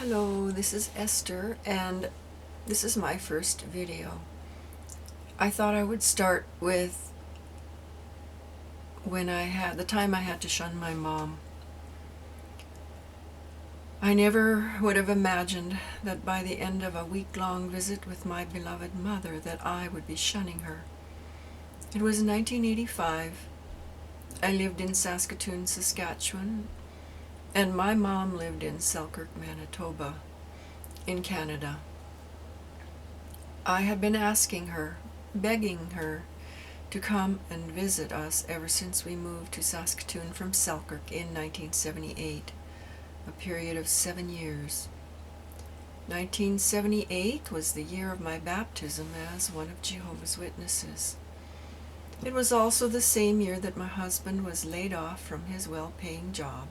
Hello, this is Esther, and this is my first video. I thought I would start with the time I had to shun my mom. I never would have imagined that by the end of a week-long visit with my beloved mother that I would be shunning her. It was 1985. I lived in Saskatoon, Saskatchewan, and my mom lived in Selkirk, Manitoba, in Canada. I had been asking her, begging her, to come and visit us ever since we moved to Saskatoon from Selkirk in 1978, a period of 7 years. 1978 was the year of my baptism as one of Jehovah's Witnesses. It was also the same year that my husband was laid off from his well-paying job.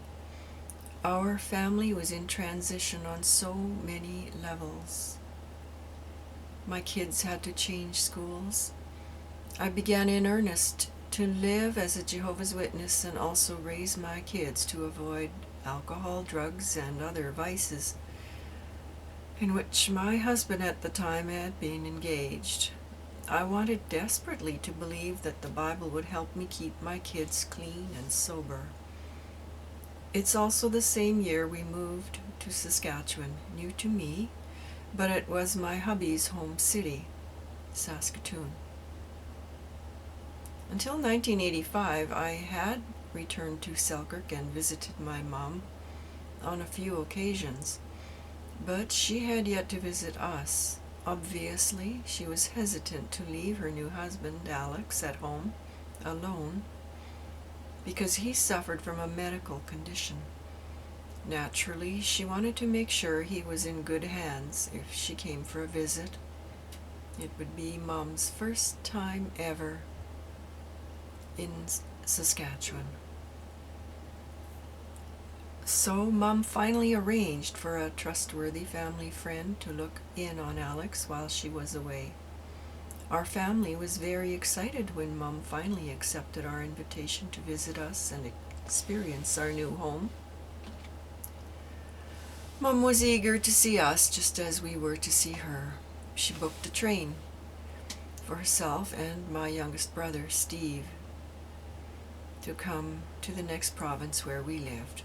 Our family was in transition on so many levels. My kids had to change schools. I began in earnest to live as a Jehovah's Witness and also raise my kids to avoid alcohol, drugs, and other vices in which my husband at the time had been engaged. I wanted desperately to believe that the Bible would help me keep my kids clean and sober. It's also the same year we moved to Saskatchewan, new to me, but it was my hubby's home city, Saskatoon. Until 1985, I had returned to Selkirk and visited my mom on a few occasions, but she had yet to visit us. Obviously, she was hesitant to leave her new husband, Alex, at home, alone, because he suffered from a medical condition. Naturally, she wanted to make sure he was in good hands if she came for a visit. It would be Mom's first time ever in Saskatchewan. So Mom finally arranged for a trustworthy family friend to look in on Alex while she was away. Our family was very excited when Mom finally accepted our invitation to visit us and experience our new home. Mom was eager to see us just as we were to see her. She booked a train for herself and my youngest brother, Steve, to come to the next province where we lived.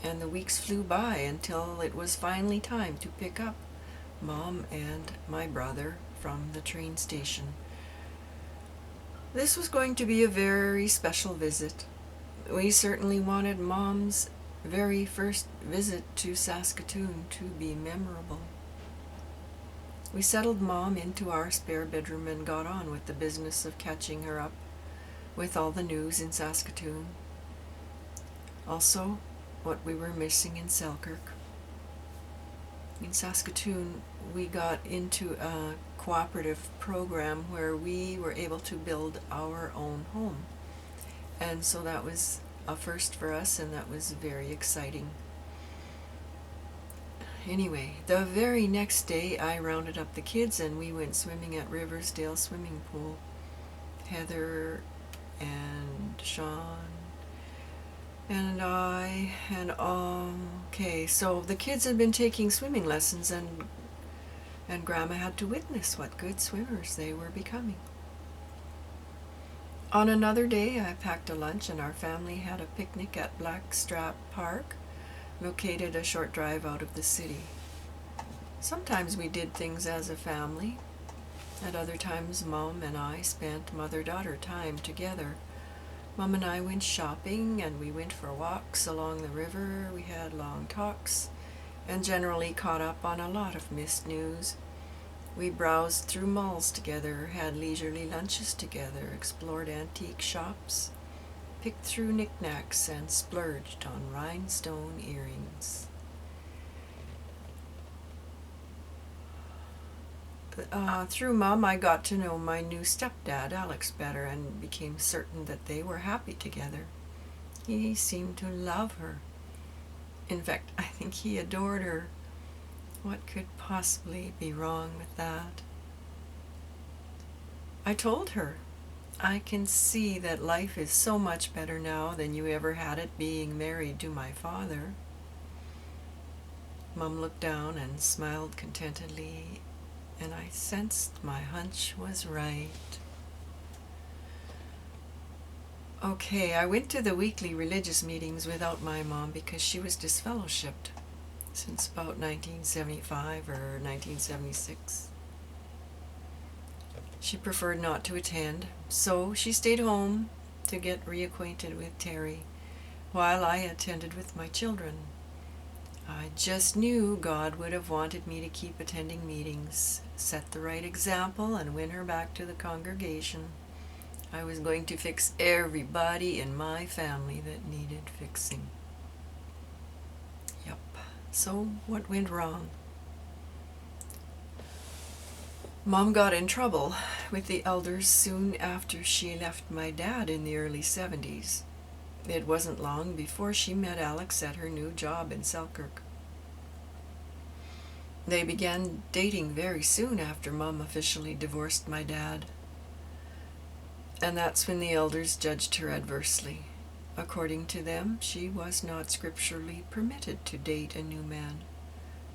And the weeks flew by until it was finally time to pick up Mom and my brother from the train station. This was going to be a very special visit. We certainly wanted Mom's very first visit to Saskatoon to be memorable. We settled Mom into our spare bedroom and got on with the business of catching her up with all the news in Saskatoon. Also, what we were missing in Selkirk. In Saskatoon, we got into a cooperative program where we were able to build our own home. And so that was a first for us, and that was very exciting. Anyway, the very next day I rounded up the kids and we went swimming at Riversdale swimming pool. Heather and Sean and I, and okay, so the kids had been taking swimming lessons, and Grandma had to witness what good swimmers they were becoming. On another day, I packed a lunch and our family had a picnic at Blackstrap Park, located a short drive out of the city. Sometimes we did things as a family. At other times, Mom and I spent mother-daughter time together. Mom and I went shopping, and we went for walks along the river. We had long talks and generally caught up on a lot of missed news. We browsed through malls together, had leisurely lunches together, explored antique shops, picked through knickknacks, and splurged on rhinestone earrings. Through Mom, I got to know my new stepdad, Alex, better and became certain that they were happy together. He seemed to love her. In fact, I think he adored her. What could possibly be wrong with that? I told her, I can see that life is so much better now than you ever had it being married to my father. Mom looked down and smiled contentedly, and I sensed my hunch was right. Okay, I went to the weekly religious meetings without my mom because she was disfellowshipped since about 1975 or 1976. She preferred not to attend, so she stayed home to get reacquainted with Terry while I attended with my children. I just knew God would have wanted me to keep attending meetings, set the right example, and win her back to the congregation. I was going to fix everybody in my family that needed fixing. Yep. So what went wrong? Mom got in trouble with the elders soon after she left my dad in the early 70s. It wasn't long before she met Alex at her new job in Selkirk. They began dating very soon after Mom officially divorced my dad. And that's when the elders judged her adversely. According to them, she was not scripturally permitted to date a new man.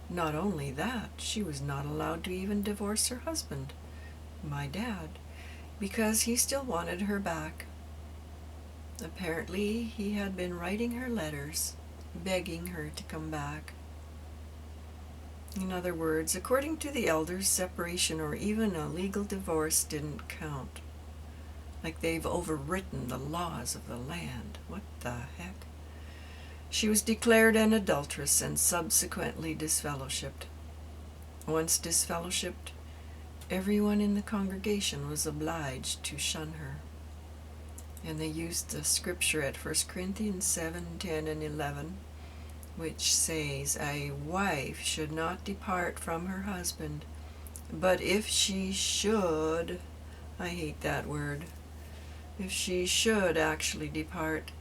Not only that, she was not allowed to even divorce her husband, my dad, because he still wanted her back. Apparently, he had been writing her letters, begging her to come back. In other words, according to the elders, separation or even a legal divorce didn't count. Like they've overwritten the laws of the land. What the heck? She was declared an adulteress and subsequently disfellowshipped. Once disfellowshipped, everyone in the congregation was obliged to shun her. And they used the scripture at 1 Corinthians 7, 10, and 11, which says, "A wife should not depart from her husband, but if she should," I hate that word, if she should actually depart,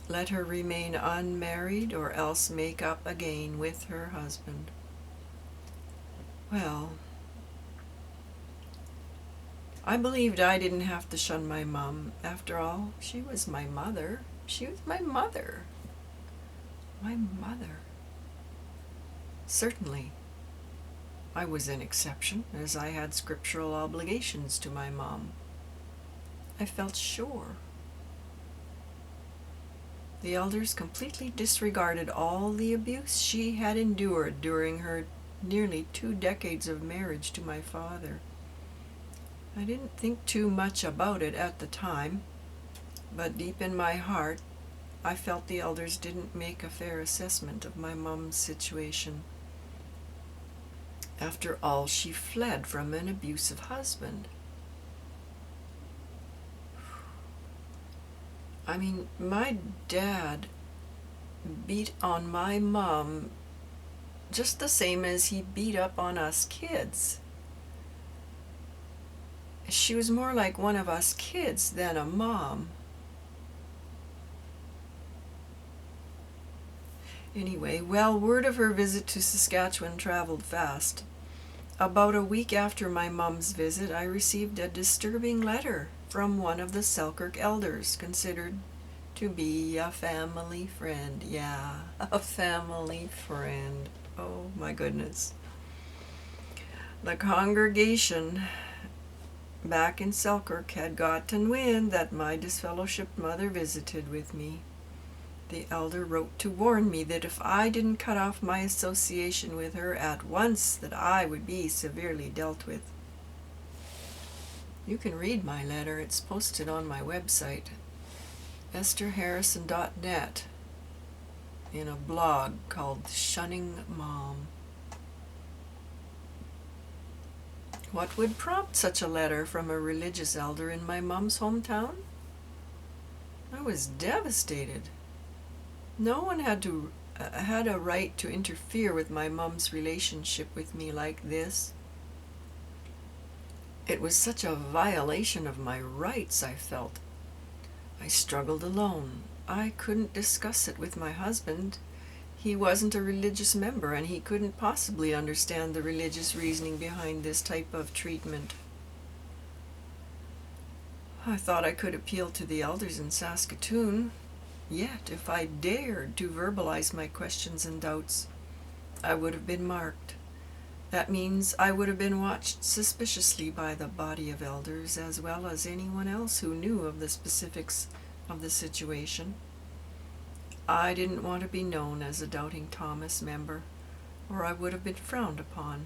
let her remain unmarried or else make up again with her husband. Well, I believed I didn't have to shun my mom. After all, she was my mother. She was my mother. My mother. Certainly, I was an exception, as I had scriptural obligations to my mom. I felt sure. The elders completely disregarded all the abuse she had endured during her nearly 2 decades of marriage to my father. I didn't think too much about it at the time, but deep in my heart, I felt the elders didn't make a fair assessment of my mom's situation. After all, she fled from an abusive husband. I mean, my dad beat on my mom just the same as he beat up on us kids. She was more like one of us kids than a mom. Anyway, well, word of her visit to Saskatchewan traveled fast. About a week after my mom's visit, I received a disturbing letter from one of the Selkirk elders, considered to be a family friend. Yeah, a family friend. Oh my goodness. The congregation back in Selkirk had gotten wind that my disfellowshipped mother visited with me. The elder wrote to warn me that if I didn't cut off my association with her at once, that I would be severely dealt with. You can read my letter. It's posted on my website, estherharrison.net, in a blog called Shunning Mom. What would prompt such a letter from a religious elder in my mom's hometown? I was devastated. No one had a right to interfere with my mom's relationship with me like this. It was such a violation of my rights, I felt. I struggled alone. I couldn't discuss it with my husband. He wasn't a religious member, and he couldn't possibly understand the religious reasoning behind this type of treatment. I thought I could appeal to the elders in Saskatoon. Yet, if I dared to verbalize my questions and doubts, I would have been marked. That means I would have been watched suspiciously by the body of elders as well as anyone else who knew of the specifics of the situation. I didn't want to be known as a Doubting Thomas member, or I would have been frowned upon.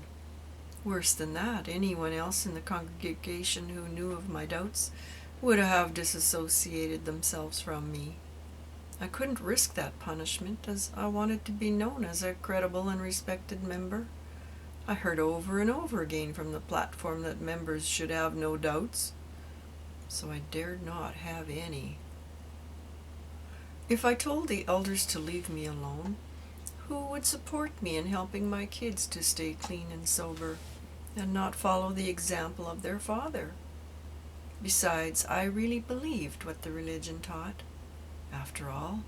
Worse than that, anyone else in the congregation who knew of my doubts would have disassociated themselves from me. I couldn't risk that punishment, as I wanted to be known as a credible and respected member. I heard over and over again from the platform that members should have no doubts, so I dared not have any. If I told the elders to leave me alone, who would support me in helping my kids to stay clean and sober and not follow the example of their father? Besides, I really believed what the religion taught. After all,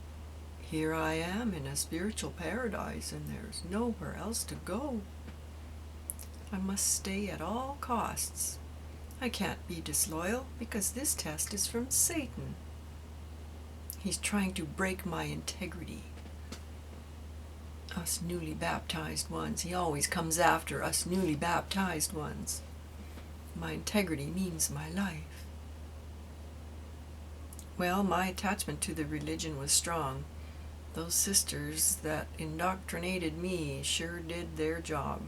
here I am in a spiritual paradise and there's nowhere else to go. I must stay at all costs. I can't be disloyal because this test is from Satan. He's trying to break my integrity. Us newly baptized ones, he always comes after us newly baptized ones. My integrity means my life. Well, my attachment to the religion was strong. Those sisters that indoctrinated me sure did their job.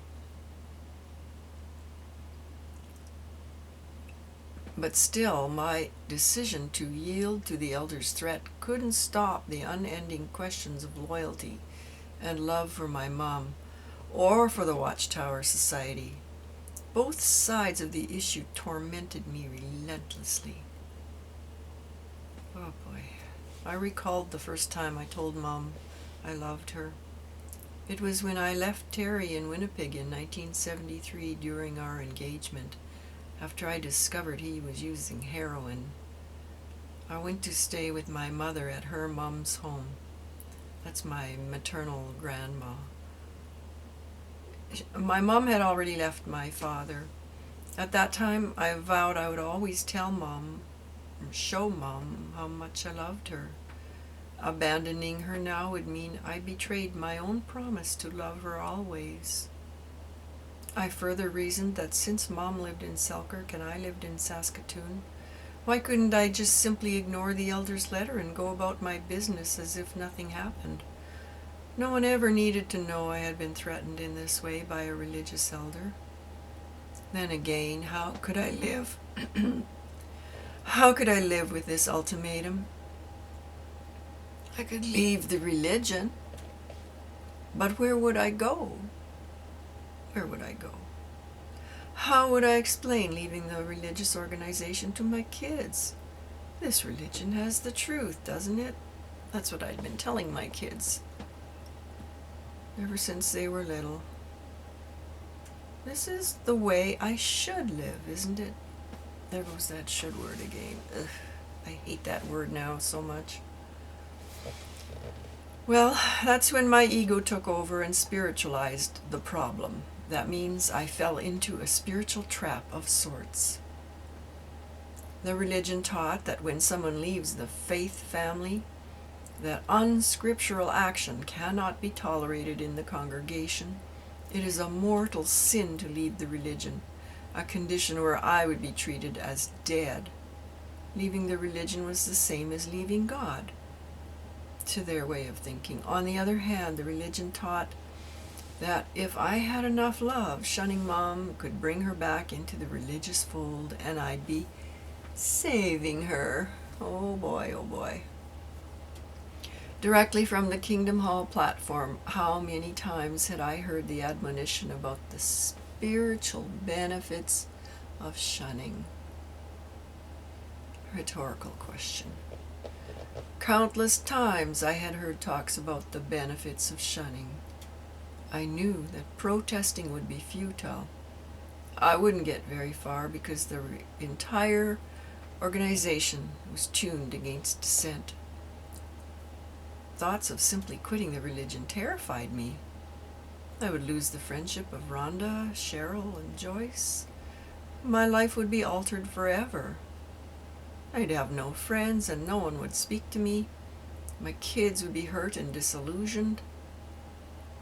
But still, my decision to yield to the elders' threat couldn't stop the unending questions of loyalty and love for my mom, or for the Watchtower Society. Both sides of the issue tormented me relentlessly. Oh boy. I recalled the first time I told Mom I loved her. It was when I left Terry in Winnipeg in 1973 during our engagement, after I discovered he was using heroin. I went to stay with my mother at her mom's home. That's my maternal grandma. My mom had already left my father. At that time, I vowed I would always tell Mom, or show Mom, how much I loved her. Abandoning her now would mean I betrayed my own promise to love her always. I further reasoned that since Mom lived in Selkirk and I lived in Saskatoon, why couldn't I just simply ignore the elder's letter and go about my business as if nothing happened? No one ever needed to know I had been threatened in this way by a religious elder. Then again, how could I live? How could I live with this ultimatum? I could leave the religion, but where would I go? Where would I go? How would I explain leaving the religious organization to my kids? This religion has the truth, doesn't it? That's what I'd been telling my kids ever since they were little. This is the way I should live, isn't it? There goes that should word again. Ugh, I hate that word now so much. Well, that's when my ego took over and spiritualized the problem. That means I fell into a spiritual trap of sorts. The religion taught that when someone leaves the faith family, that unscriptural action cannot be tolerated in the congregation. It is a mortal sin to leave the religion, a condition where I would be treated as dead. Leaving the religion was the same as leaving God, to their way of thinking. On the other hand, the religion taught that if I had enough love, Shunning Mom could bring her back into the religious fold and I'd be saving her. Oh boy, oh boy. Directly from the Kingdom Hall platform, how many times had I heard the admonition about the spiritual benefits of shunning? Rhetorical question. Countless times I had heard talks about the benefits of shunning. I knew that protesting would be futile. I wouldn't get very far because the entire organization was tuned against dissent. Thoughts of simply quitting the religion terrified me. I would lose the friendship of Rhonda, Cheryl, and Joyce. My life would be altered forever. I'd have no friends and no one would speak to me. My kids would be hurt and disillusioned.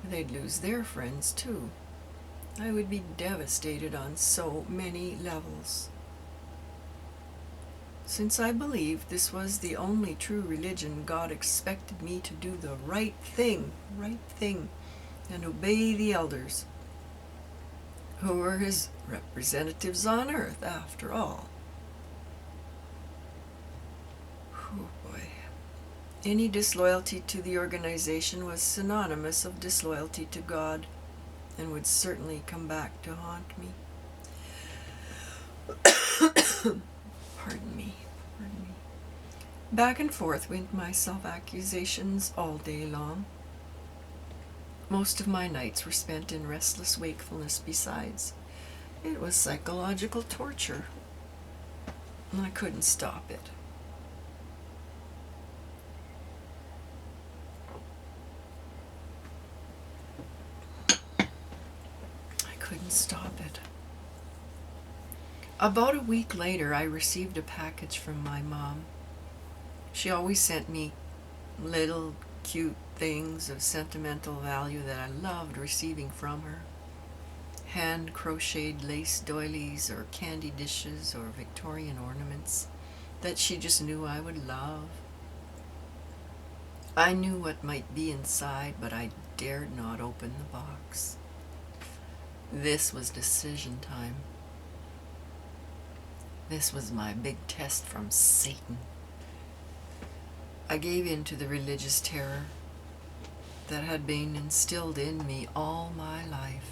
they'd lose their friends too. I would be devastated on so many levels. Since I believed this was the only true religion, God expected me to do the right thing, and obey the elders, who were his representatives on earth, after all. Oh boy. Any disloyalty to the organization was synonymous of disloyalty to God, and would certainly come back to haunt me. Pardon me. Back and forth went my self-accusations all day long. Most of my nights were spent in restless wakefulness besides. It was psychological torture, and I couldn't stop it. About a week later, I received a package from my mom. She always sent me little cute things of sentimental value that I loved receiving from her. Hand-crocheted lace doilies or candy dishes or Victorian ornaments that she just knew I would love. I knew what might be inside, but I dared not open the box. This was decision time. This was my big test from Satan. I gave in to the religious terror that had been instilled in me all my life.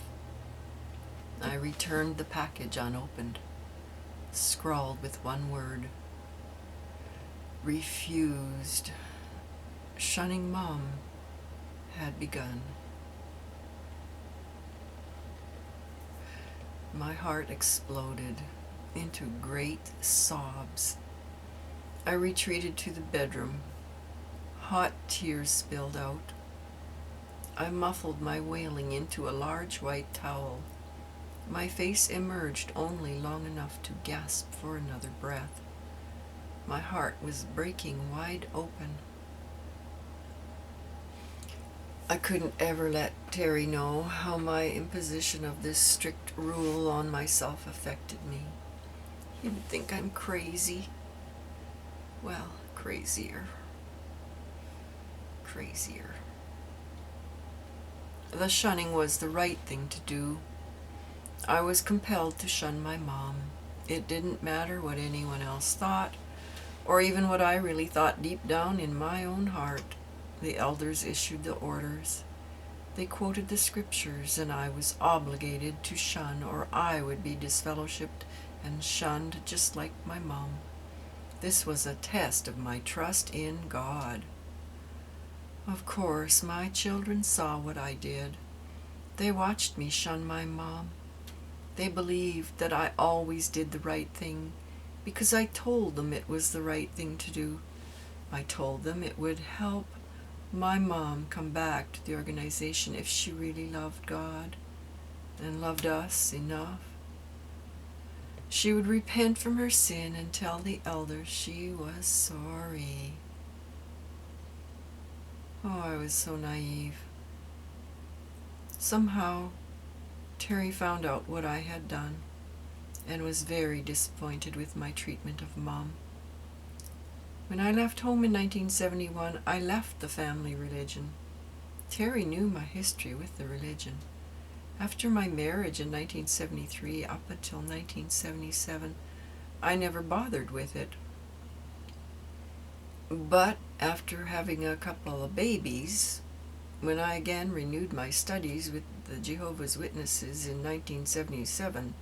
I returned the package unopened, scrawled with one word: refused. Shunning Mom had begun. My heart exploded into great sobs. I retreated to the bedroom. Hot tears spilled out. I muffled my wailing into a large white towel. My face emerged only long enough to gasp for another breath. My heart was breaking wide open. I couldn't ever let Terry know how my imposition of this strict rule on myself affected me. He would think I'm crazy. Well, crazier. The shunning was the right thing to do. I was compelled to shun my mom. It didn't matter what anyone else thought, or even what I really thought deep down in my own heart. The elders issued the orders. They quoted the scriptures, and I was obligated to shun, or I would be disfellowshipped and shunned just like my mom. This was a test of my trust in God. Of course, my children saw what I did. They watched me shun my mom. They believed that I always did the right thing because I told them it was the right thing to do. I told them it would help my mom come back to the organization if she really loved God and loved us enough. She would repent from her sin and tell the elders she was sorry. Oh, I was so naive. Somehow, Terry found out what I had done and was very disappointed with my treatment of Mom. When I left home in 1971, I left the family religion. Terry knew my history with the religion. After my marriage in 1973 up until 1977, I never bothered with it. But after having a couple of babies, when I again renewed my studies with the Jehovah's Witnesses in 1977,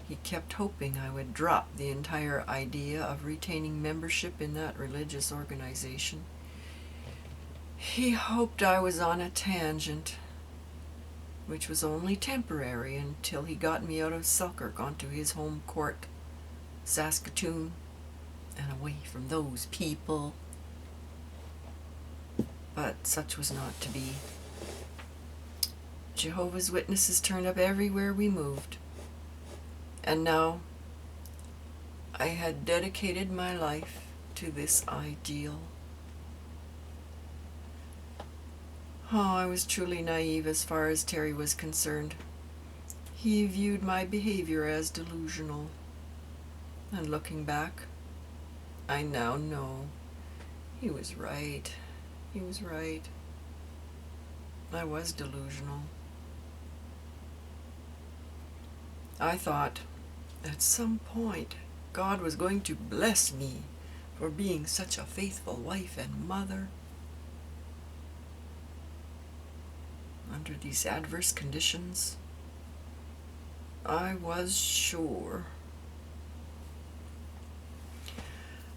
he kept hoping I would drop the entire idea of retaining membership in that religious organization. He hoped I was on a tangent, which was only temporary until he got me out of Selkirk onto his home court, Saskatchewan, and away from those people. But such was not to be. Jehovah's Witnesses turned up everywhere we moved. And now I had dedicated my life to this ideal. Oh, I was truly naive as far as Terry was concerned. He viewed my behavior as delusional. And looking back, I now know he was right. He was right. I was delusional. I thought, at some point, God was going to bless me for being such a faithful wife and mother. Under these adverse conditions, I was sure.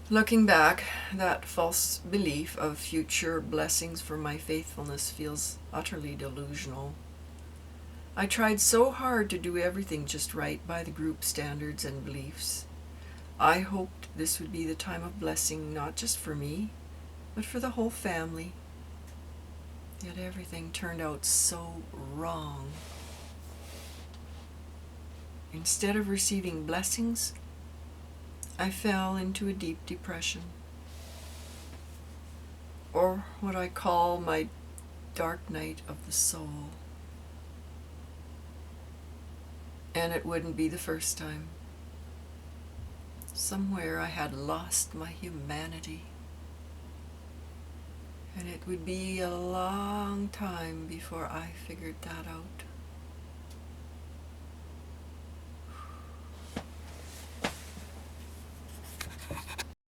Looking back, that false belief of future blessings for my faithfulness feels utterly delusional. I tried so hard to do everything just right by the group standards and beliefs. I hoped this would be the time of blessing not just for me, but for the whole family. Yet everything turned out so wrong. Instead of receiving blessings, I fell into a deep depression, or what I call my dark night of the soul. And it wouldn't be the first time. Somewhere I had lost my humanity, and it would be a long time before I figured that out.